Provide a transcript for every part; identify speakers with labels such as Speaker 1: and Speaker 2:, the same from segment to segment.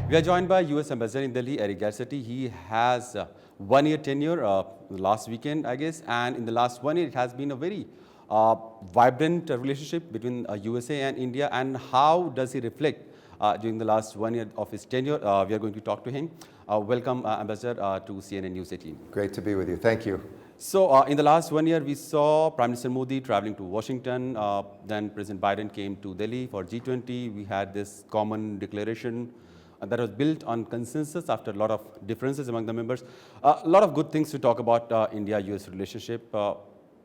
Speaker 1: We are joined by U.S. Ambassador in Delhi, Eric Garcetti. He has 1 year tenure last weekend, I guess, and in the last 1 year, it has been a very vibrant relationship between USA and India. And how does he reflect during the last 1 year of his tenure? We are going to talk to him. Welcome, Ambassador, to CNN News 18.
Speaker 2: Great to be with you. Thank you.
Speaker 1: So, in the last 1 year, we saw Prime Minister Modi traveling to Washington. Then President Biden came to Delhi for G20. We had this common declaration that was built on consensus after a lot of differences among the members. A lot of good things to talk about India-US relationship.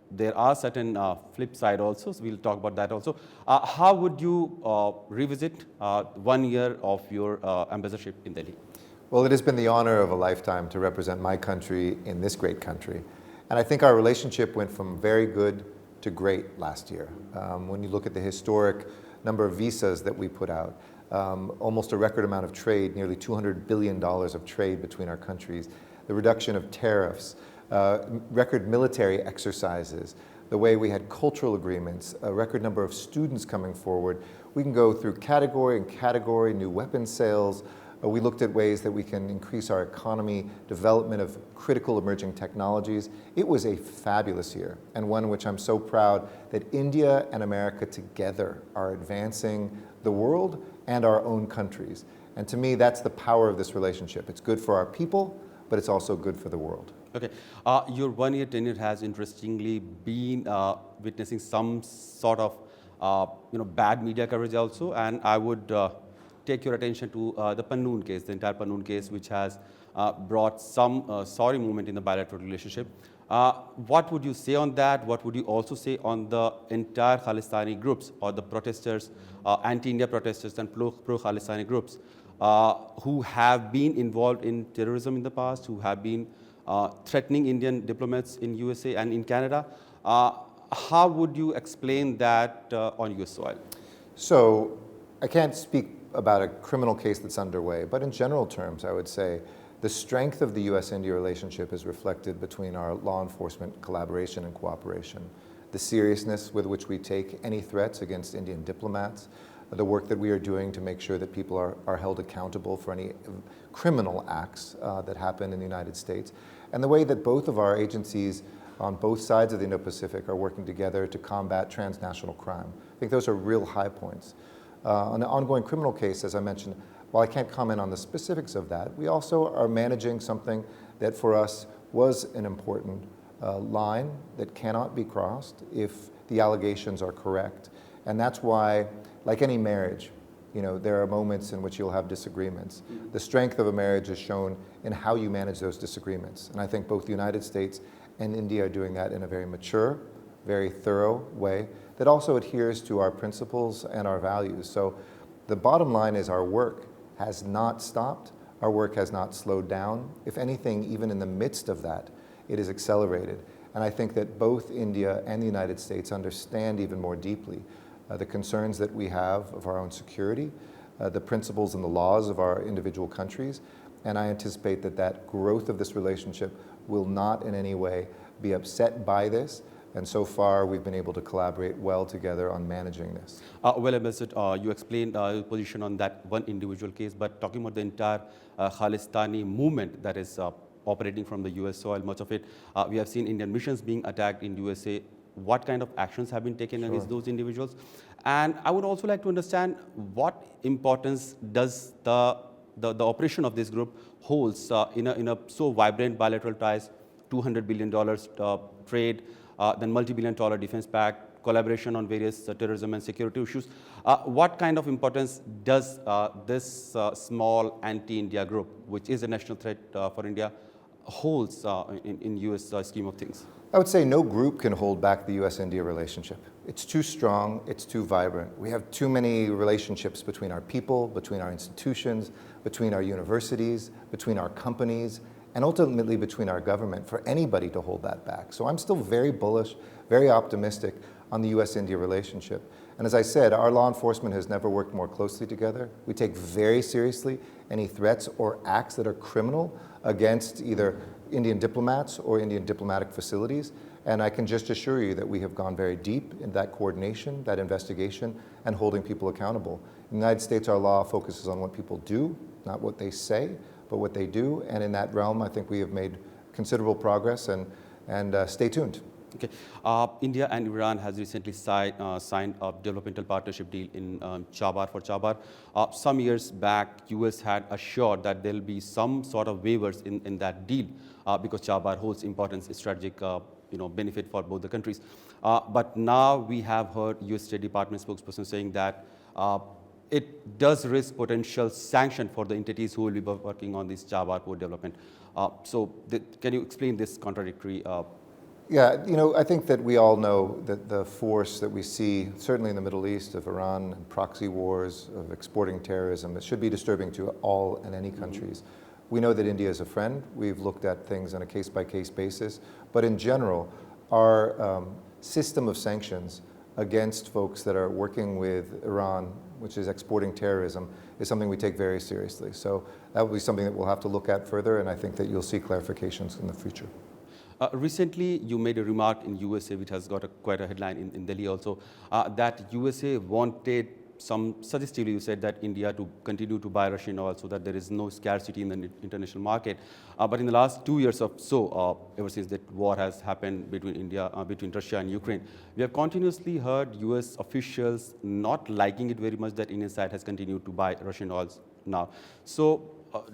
Speaker 1: There are certain flip side also, so we'll talk about that also. How would you revisit 1 year of your ambassadorship in Delhi?
Speaker 2: Well, it has been the honor of a lifetime to represent my country in this great country. And I think our relationship went from very good to great last year. When you look at the historic number of visas that we put out, almost a record amount of trade, nearly $200 billion of trade between our countries, the reduction of tariffs, record military exercises, the way we had cultural agreements, a record number of students coming forward. We can go through category and category, new weapons sales. We looked at ways that we can increase our economy, development of critical emerging technologies. It was a fabulous year, and one in which I'm so proud that India and America together are advancing the world and our own countries. And to me, that's the power of this relationship. It's good for our people, but it's also good for the world.
Speaker 1: Okay. Your 1 year tenure has interestingly been witnessing some sort of bad media coverage also, and I would take your attention to the Pannun case, the entire Pannun case, which has brought some sorry movement in the bilateral relationship. What would you say on that? What would you also say on the entire Khalistani groups or the protesters, anti-India protesters and pro-Khalistani groups who have been involved in terrorism in the past, who have been threatening Indian diplomats in USA and in Canada? How would you explain that on US soil?
Speaker 2: So I can't speak about a criminal case that's underway, but in general terms, I would say the strength of the US-India relationship is reflected between our law enforcement collaboration and cooperation, the seriousness with which we take any threats against Indian diplomats, the work that we are doing to make sure that people are held accountable for any criminal acts that happen in the United States, and the way that both of our agencies on both sides of the Indo-Pacific are working together to combat transnational crime. I think those are real high points. On the ongoing criminal case, as I mentioned, while I can't comment on the specifics of that, we also are managing something that for us was an important line that cannot be crossed if the allegations are correct. And that's why, like any marriage, there are moments in which you'll have disagreements. The strength of a marriage is shown in how you manage those disagreements. And I think both the United States and India are doing that in a very mature, very thorough way that also adheres to our principles and our values. So the bottom line is our work has not stopped. Our work has not slowed down. If anything, even in the midst of that, it is accelerated. And I think that both India and the United States understand even more deeply the concerns that we have of our own security, the principles and the laws of our individual countries. And I anticipate that growth of this relationship will not in any way be upset by this. And so far, we've been able to collaborate well together on managing this.
Speaker 1: Well, Ambassador, you explained your position on that one individual case, but talking about the entire Khalistani movement that is operating from the US soil, much of it, we have seen Indian missions being attacked in USA. What kind of actions have been taken against those individuals? And I would also like to understand what importance does the operation of this group holds in a so vibrant bilateral ties, $200 billion trade, then multi-billion-dollar defense pact, collaboration on various terrorism and security issues. What kind of importance does this small anti-India group, which is a national threat for India, holds in US scheme of things?
Speaker 2: I would say no group can hold back the US-India relationship. It's too strong, it's too vibrant. We have too many relationships between our people, between our institutions, between our universities, between our companies, and ultimately between our government for anybody to hold that back. So I'm still very bullish, very optimistic on the US-India relationship. And as I said, our law enforcement has never worked more closely together. We take very seriously any threats or acts that are criminal against either Indian diplomats or Indian diplomatic facilities. And I can just assure you that we have gone very deep in that coordination, that investigation, and holding people accountable. In the United States, our law focuses on what people do not what they say, but what they do. And in that realm, I think we have made considerable progress, and stay tuned.
Speaker 1: Okay. India and Iran has recently signed a developmental partnership deal in Chabar for Chabar. Some years back, US had assured that there will be some sort of waivers in that deal because Chabar holds important strategic benefit for both the countries. But now we have heard US State Department spokesperson saying that it does risk potential sanction for the entities who will be working on this Chabar port development. Can you explain this contradictory?
Speaker 2: Yeah, I think that we all know that the force that we see, certainly in the Middle East, of Iran and proxy wars, of exporting terrorism, it should be disturbing to all and any countries. We know that India is a friend. We've looked at things on a case-by-case basis. But in general, our system of sanctions against folks that are working with Iran, which is exporting terrorism, is something we take very seriously. So that will be something that we'll have to look at further, and I think that you'll see clarifications in the future.
Speaker 1: Recently, you made a remark in USA, which has got quite a headline in Delhi also, that USA wanted suggestively you said that India to continue to buy Russian oil so that there is no scarcity in the international market. But in the last 2 years or so, ever since that war has happened between Russia and Ukraine, we have continuously heard US officials not liking it very much that Indian side has continued to buy Russian oils now. So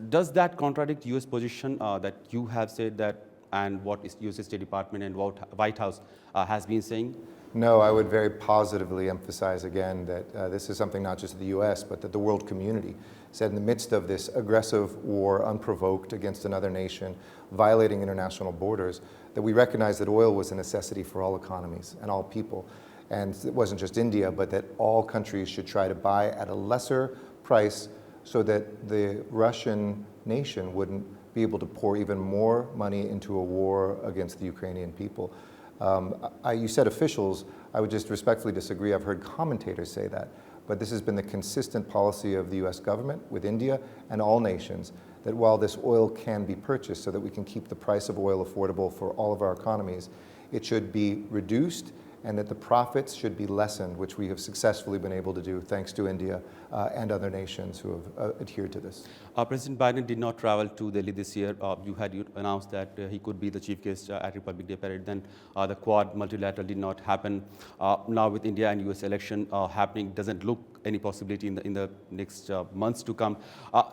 Speaker 1: does that contradict US position that you have said that, and what is US State Department and what White House has been saying?
Speaker 2: No, I would very positively emphasize again that this is something not just the US, but that the world community said in the midst of this aggressive war, unprovoked against another nation, violating international borders, that we recognize that oil was a necessity for all economies and all people. And it wasn't just India, but that all countries should try to buy at a lesser price so that the Russian nation wouldn't be able to pour even more money into a war against the Ukrainian people. You said officials. I would just respectfully disagree. I've heard commentators say that. But this has been the consistent policy of the US government with India and all nations, that while this oil can be purchased so that we can keep the price of oil affordable for all of our economies, it should be reduced and that the profits should be lessened, which we have successfully been able to do thanks to India and other nations who have adhered to this.
Speaker 1: President Biden did not travel to Delhi this year. You announced that he could be the chief guest at Republic Day parade. Then the Quad multilateral did not happen. Now with India and US election happening, doesn't look any possibility in the next months to come.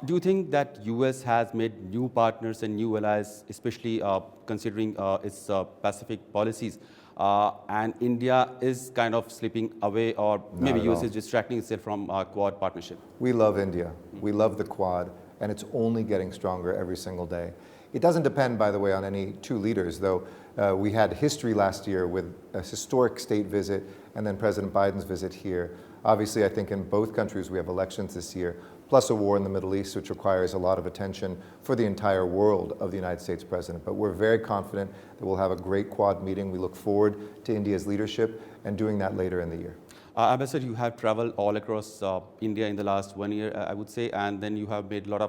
Speaker 1: Do you think that US has made new partners and new allies, especially considering its Pacific policies? And India is kind of slipping away, or maybe US is distracting itself from Quad partnership?
Speaker 2: We love India. We love the Quad, and it's only getting stronger every single day. It doesn't depend, by the way, on any two leaders, though. We had history last year with a historic state visit and then President Biden's visit here. Obviously, I think in both countries we have elections this year, plus a war in the Middle East, which requires a lot of attention for the entire world of the United States president. But we're very confident that we'll have a great Quad meeting. We look forward to India's leadership and doing that later in the year.
Speaker 1: Ambassador, you have traveled all across India in the last 1 year, I would say, and then you have made a lot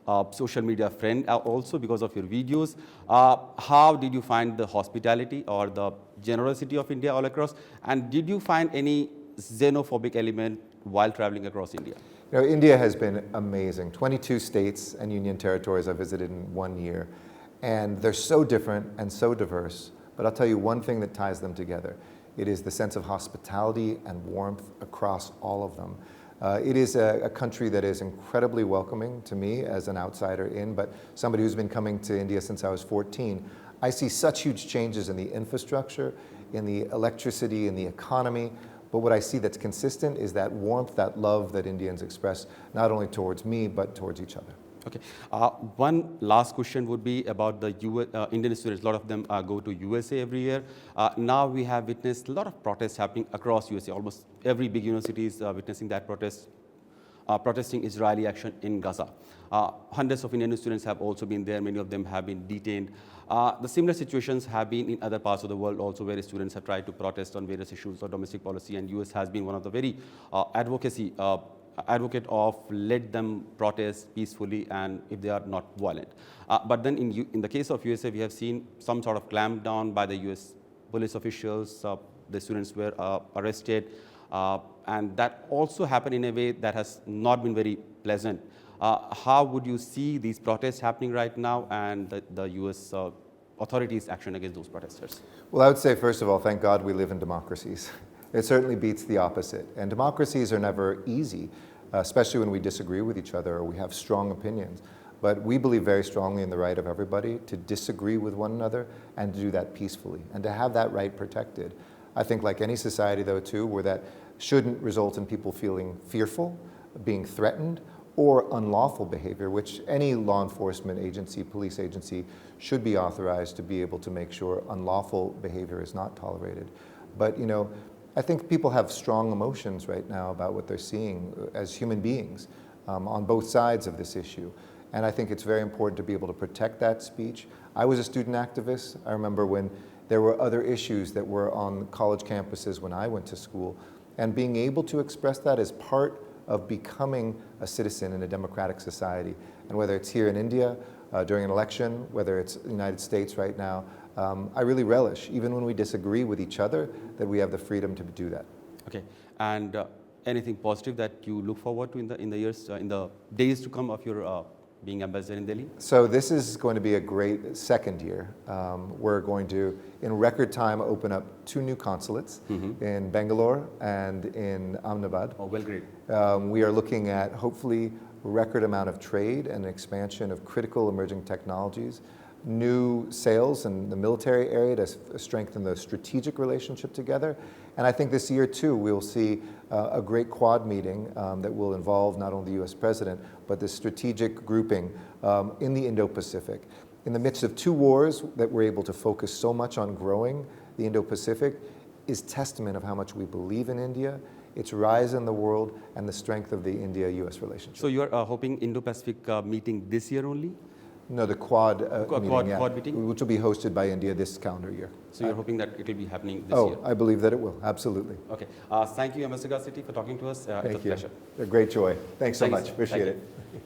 Speaker 1: of social media friends also because of your videos. How did you find the hospitality or the generosity of India all across? And did you find any xenophobic element while traveling across India?
Speaker 2: India has been amazing. 22 states and union territories I visited in 1 year. And they're so different and so diverse. But I'll tell you one thing that ties them together. It is the sense of hospitality and warmth across all of them. It is a country that is incredibly welcoming to me as an outsider in, but somebody who's been coming to India since I was 14. I see such huge changes in the infrastructure, in the electricity, in the economy. But what I see that's consistent is that warmth, that love that Indians express, not only towards me, but towards each other.
Speaker 1: Okay. One last question would be about the Indian students. A lot of them go to USA every year. Now we have witnessed a lot of protests happening across USA. Almost every big university is witnessing that protest, protesting Israeli action in Gaza. Hundreds of Indian students have also been there. Many of them have been detained. The similar situations have been in other parts of the world also, where students have tried to protest on various issues of domestic policy, and US has been one of the very advocate of let them protest peacefully and if they are not violent. But then in the case of USA, we have seen some sort of clampdown by the US police officials. The students were arrested. And that also happened in a way that has not been very pleasant. How would you see these protests happening right now and the US authorities' action against those protesters?
Speaker 2: Well, I would say, first of all, thank God we live in democracies. It certainly beats the opposite. And democracies are never easy, especially when we disagree with each other or we have strong opinions. But we believe very strongly in the right of everybody to disagree with one another and to do that peacefully and to have that right protected. I think like any society, though, too, where that shouldn't result in people feeling fearful, being threatened, or unlawful behavior, which any law enforcement agency, police agency, should be authorized to be able to make sure unlawful behavior is not tolerated. But, you know, I think people have strong emotions right now about what they're seeing as human beings on both sides of this issue. And I think it's very important to be able to protect that speech. I was a student activist. I remember when there were other issues that were on college campuses when I went to school. And being able to express that as part of becoming a citizen in a democratic society. And whether it's here in India during an election, whether it's the United States right now, I really relish, even when we disagree with each other, that we have the freedom to do that.
Speaker 1: Okay, and anything positive that you look forward to in the days to come of your being ambassador in Delhi?
Speaker 2: So this is going to be a great second year. We're going to, in record time, open up 2 new consulates in Bangalore and in Ahmedabad.
Speaker 1: Oh, well, great.
Speaker 2: We are looking at, hopefully, a record amount of trade and expansion of critical emerging technologies, new sales in the military area to strengthen the strategic relationship together. And I think this year, too, we'll see a great Quad meeting that will involve not only the US president, but the strategic grouping in the Indo-Pacific. In the midst of 2 wars that we're able to focus so much on growing the Indo-Pacific is testament of how much we believe in India, its rise in the world, and the strength of the India-US relationship.
Speaker 1: So you're hoping Indo-Pacific meeting this year only?
Speaker 2: No, the Quad meeting,
Speaker 1: Quad meeting?
Speaker 2: which will be hosted by India this calendar year.
Speaker 1: So you're hoping that it will be happening this year?
Speaker 2: Oh, I believe that it will, absolutely.
Speaker 1: Okay. Thank you, Ambassador Garcetti, for talking to us. It's a
Speaker 2: Thank you.
Speaker 1: pleasure.
Speaker 2: A great joy. Thanks so
Speaker 1: Thank you,
Speaker 2: much.
Speaker 1: sir.
Speaker 2: Appreciate
Speaker 1: Thank
Speaker 2: it.